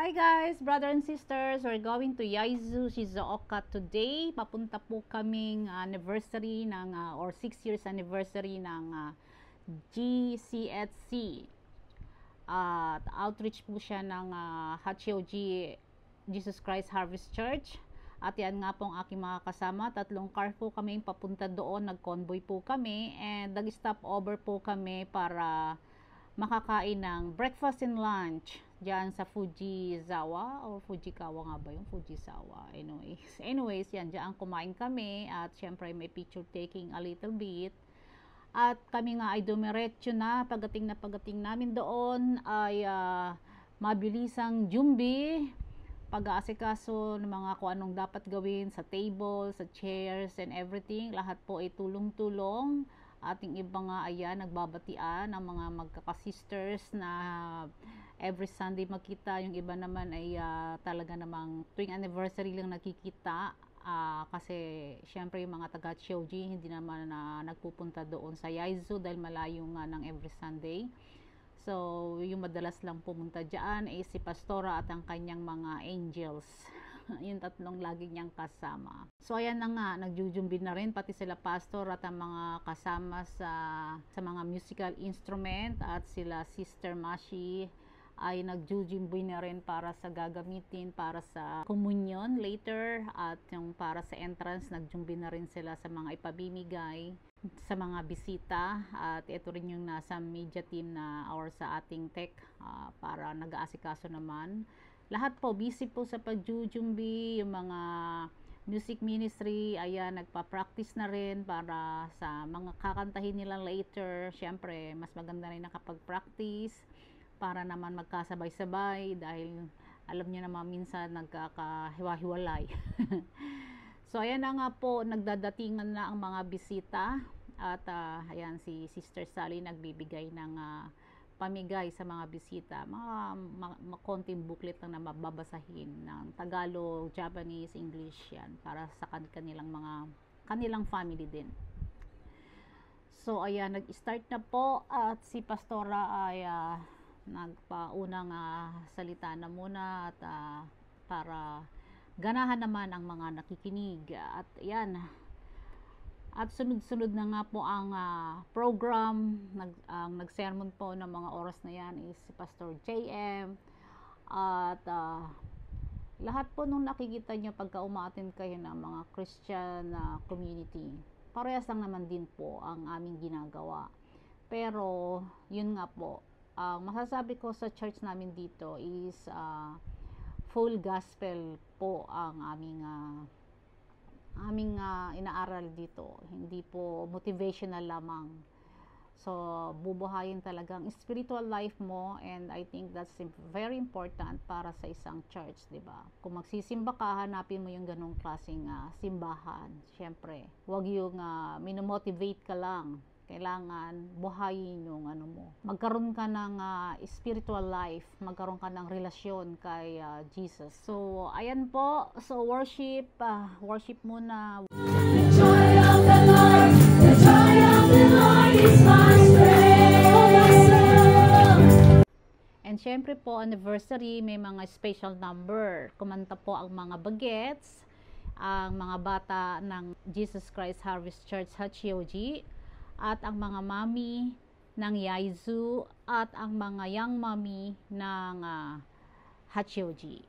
Hi guys, brothers and sisters, we're going to Yaizu, Shizuoka today. Papunta po kaming anniversary ng or 6 years anniversary ng GCSC. Outreach po siya ng Hachioji Jesus Christ Harvest Church. At yan nga po ang aking mga kasama. 3 car po kami papunta doon, nag-convoy po kami and nag-stop over po kami para makakain ng breakfast and lunch diyan sa Fujisawa o Fujikawa nga ba yung Fujisawa. Anyways, yan diyan kumain kami at syempre may picture taking a little bit. At kami nga ay dumiretso na pagdating namin doon ay mabilisang jumbi, pag-aasikaso ng mga kung anong dapat gawin sa table, sa chairs and everything. Lahat po ay tulong-tulong. Ating iba nga ayan, nagbabatian ang mga magkakasisters na every Sunday magkita. Yung iba naman ay talaga namang tuwing anniversary lang nakikita. Kasi syempre yung mga taga Chioji hindi naman nagpupunta doon sa Yaizu dahil malayo nga ng every Sunday. So yung madalas lang pumunta dyan ay si Pastora at ang kanyang mga angels. Yung 3 lagi niyang kasama. So ayan na nga, nagjujumbi na rin pati sila pastor at ang mga kasama sa mga musical instrument at sila Sister Mashi ay nagjujumbi na rin para sa gagamitin para sa communion later at yung para sa entrance nagjumbi na rin sila sa mga ipabimigay sa mga bisita at ito rin yung nasa media team na or sa ating tech para nag-aasikaso naman. Lahat po busy po sa pagjujumbi, yung mga music ministry, ayan, nagpa-practice na rin para sa mga kakantahin nila later. Syempre, mas maganda rin nakapag-practice para naman magkasabay-sabay dahil alam niyo naman minsan nagkakahiwa-hiwalay. So, ayan na nga po, nagdadatingan na ang mga bisita at ayan, si Sister Sally nagbibigay ng pamigay sa mga bisita, mga konting booklet lang na mababasahin ng Tagalog, Japanese, English yan para sa kanilang family din. So ayan, nag-start na po at si Pastora ay nagpaunang salita na muna at para ganahan naman ang mga nakikinig. At ayan, at sunod-sunod na nga po ang program. Nag-sermon po ng mga oras na yan is si Pastor JM. At lahat po nung nakikita nyo pagka umaattend kayo ng mga Christian community, parehas lang naman din po ang aming ginagawa. Pero yun nga po, masasabi ko sa church namin dito is full gospel po ang aming inaaral dito, hindi po motivational lamang. So bubuhayin talagang spiritual life mo, and I think that's very important para sa isang church, di ba? Kung magsisimba ka, hanapin mo yung ganong klaseng simbahan. Syempre, wag yung minomotivate ka lang. Kailangan buhayin yung magkaroon ka ng spiritual life, magkaroon ka ng relasyon kay Jesus. So ayan po, so worship muna. The joy of the Lord is my strength. And syempre po, anniversary, may mga special number. Kumanta po ang mga bagets, ang mga bata ng Jesus Christ Harvest Church Hachioji, at ang mga mami ng Yaizu at ang mga young mami ng Hachioji.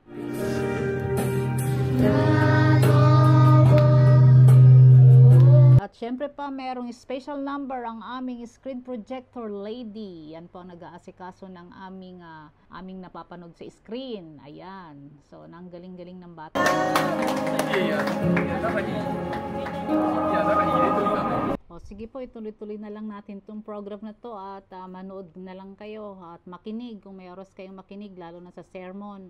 At syempre pa merong special number ang aming screen projector lady. Yan po ang nag-aasikaso ng aming napapanood sa screen. Ayan. So, nang galing-galing ng bata. O, sige po, ituloy-tuloy na lang natin itong program na to at manood na lang kayo at makinig kung may oras kayong makinig, lalo na sa sermon.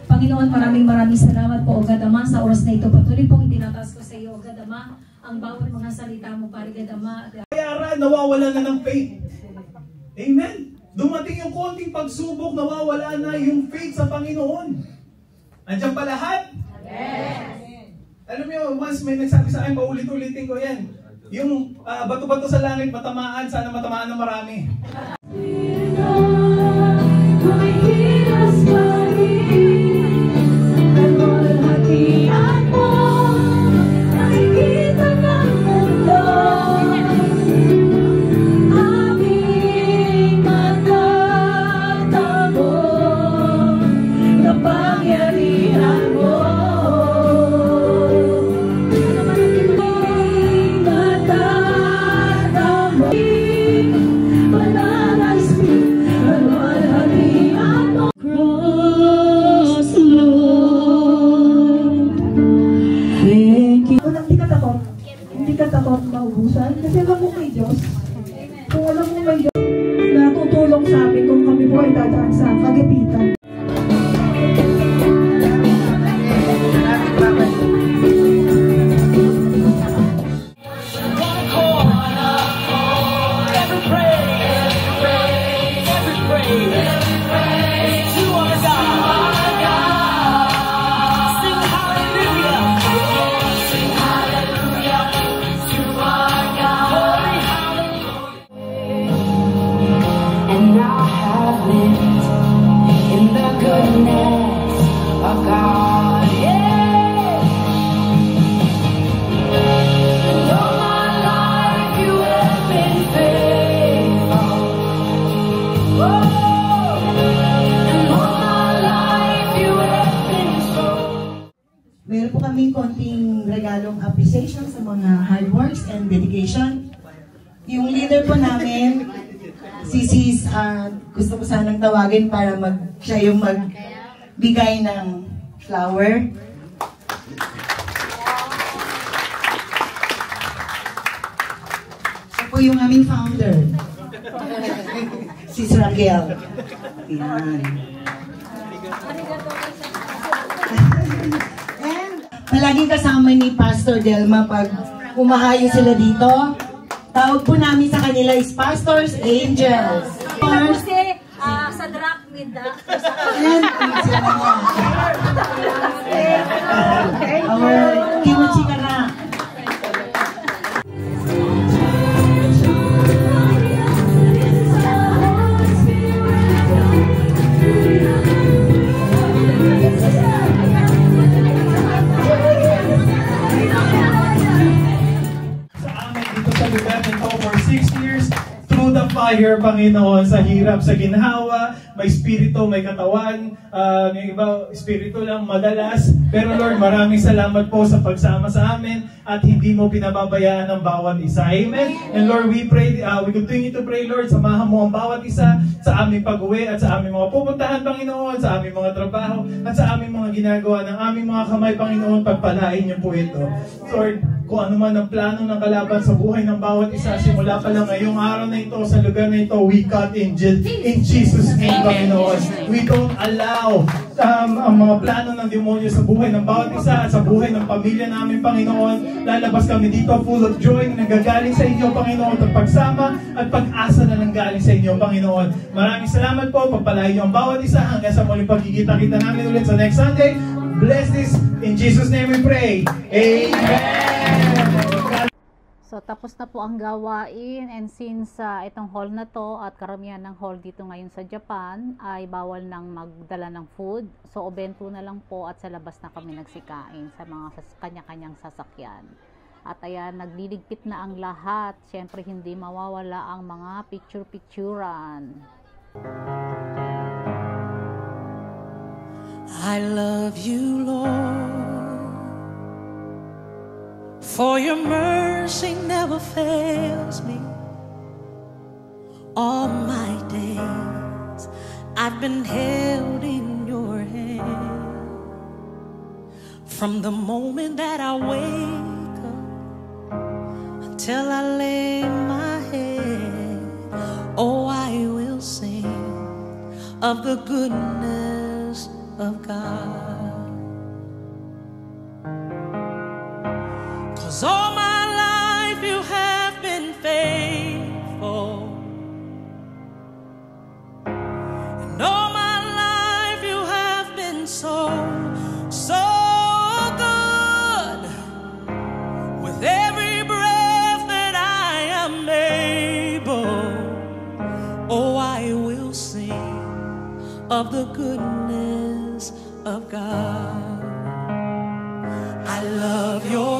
Panginoon, maraming salamat po, O God Ama, sa oras na ito. Patuloy pong itinataas ko sa iyo, O God Ama, ang bawat mga salita mo, Pare God Ama. Kaya nawawala na ng faith. Amen? Dumating yung konting pagsubok, nawawala na yung faith sa Panginoon. Andiyan pa lahat? Yes! Alam niyo, once may nagsabi sa akin, paulit-ulitin ko yan. Yung bato-bato sa langit, matamaan, sana matamaan ng marami. regalong appreciation sa mga hard works and dedication. Yung leader po namin, si Sis, gusto ko sanang tawagin para siya yung magbigay ng flower. Siya po yung aming founder, Sis Raquel. Yan. And palaging kasama ni Pastor Delma pag umahayo sila dito. Tawag po namin sa kanila is Pastors Angels. Kasi sa drop with the... Ayan, our Kimochi ka na. Fire, Panginoon, sa hirap, sa ginhawa, may spirito, may katawan, yung iba, spirito lang madalas. Pero Lord, maraming salamat po sa pagsama sa amin at hindi mo pinababayaan ang bawat isa. Amen? And Lord, we pray, we continue to pray, Lord, samahan mo ang bawat isa sa aming pag-uwi at sa aming mga pupuntahan, Panginoon, sa aming mga trabaho at sa aming mga ginagawa ng aming mga kamay, Panginoon, pagpalain niyo po ito. Lord, kung ano man ang plano ng kalaban sa buhay ng bawat isa, simula pa lang ngayong araw na ito, sa lugar na ito, we cut in Jesus' name, Panginoon. We don't allow ang mga plano ng demonyo sa buhay ng bawat isa at sa buhay ng pamilya namin, Panginoon. Lalabas kami dito full of joy na nanggagaling sa inyo, Panginoon, at pagsama at pag-asa na nanggaling sa inyo, Panginoon. Maraming salamat po, pagpalain niyo ang bawat isa hanggang sa muling pagkikita-kita namin ulit sa next Sunday. Bless this, in Jesus' name we pray. Amen! So, tapos na po ang gawain, and since itong hall na to at karamihan ng hall dito ngayon sa Japan ay bawal nang magdala ng food. So, o bento na lang po at sa labas na kami nagsikain sa mga kanya-kanyang sasakyan. At ayan, nagliligpit na ang lahat. Siyempre, hindi mawawala ang mga picture-picturan. I love you, Lord, for your mercy never fails me. All my days I've been held in your hand. From the moment that I wake up until I lay my head, oh, I will sing of the goodness of God. 'Cause all my life you have been faithful, and all my life you have been so, so good. With every breath that I am able, oh, I will sing of the goodness of God. I love your